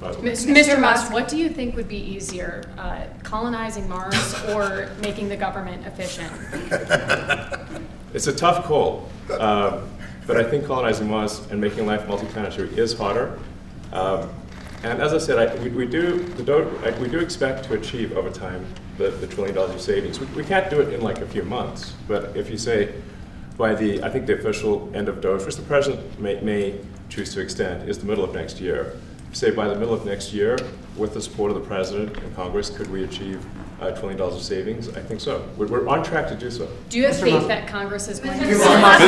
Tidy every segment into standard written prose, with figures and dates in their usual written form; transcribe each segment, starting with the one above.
by the way. Mr. Musk, what do you think would be easier, colonizing Mars or making the government efficient? It's a tough call, but I think colonizing Mars and making life multiplanetary is harder. And as I said, we do expect to achieve over time the $1 trillion of savings. We can't do it in like a few months, but if you say by I think the official end of DOGE, which the president may choose to extend, is the middle of next year. Say by the middle of next year, with the support of the president and Congress, could we achieve $1 trillion of savings? I think so. We're on track to do so. Do you have faith that Congress is going to do Mr. Musk.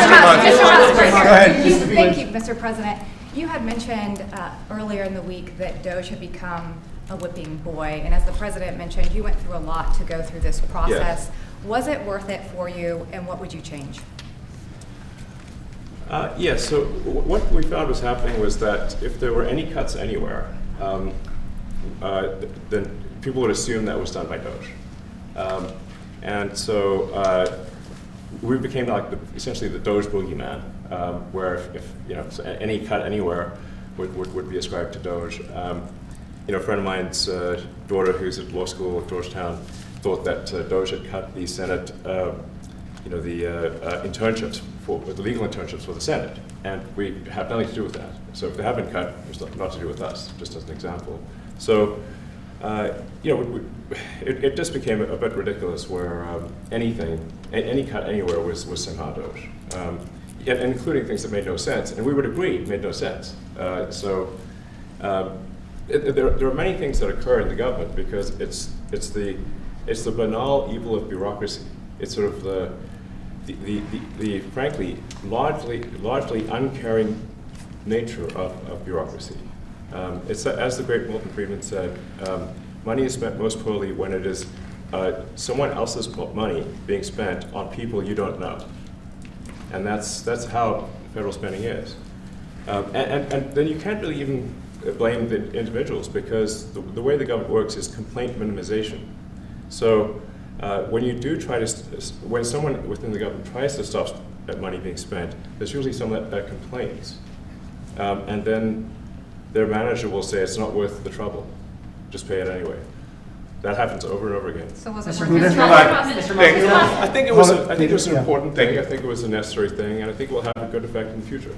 Thank you, Mr. President. You had mentioned earlier in the week that DOGE had become a whipping boy, and as the president mentioned, you went through a lot to go through this process. Yes. Was it worth it for you, and what would you change? Yes, so what we found was happening was that if there were any cuts anywhere, then people would assume that was done by DOGE. And so we became like essentially the DOGE boogeyman, where if so any cut anywhere would be ascribed to DOGE. A friend of mine's daughter, who's at law school at Georgetown, thought that DOGE had cut the Senate, internships the legal internships for the Senate, and we have nothing to do with that. So if they have been cut, it's not to do with us, just as an example. So, it just became a bit ridiculous where any cut anywhere was somehow DOGE, including things that made no sense, and we would agree made no sense. There are many things that occur in the government because it's the banal evil of bureaucracy. It's sort of the frankly largely uncaring nature of bureaucracy. It's as the great Milton Friedman said, money is spent most poorly when it is someone else's money being spent on people you don't know, and that's how federal spending is. And then you can't really even blame the individuals because the way the government works is complaint minimization. So when you do when someone within the government tries to stop money being spent, there's usually someone that complains. And then their manager will say, it's not worth the trouble, just pay it anyway. That happens over and over again. So was it I think it was an important thing, I think it was a necessary thing, and I think it will have a good effect in the future.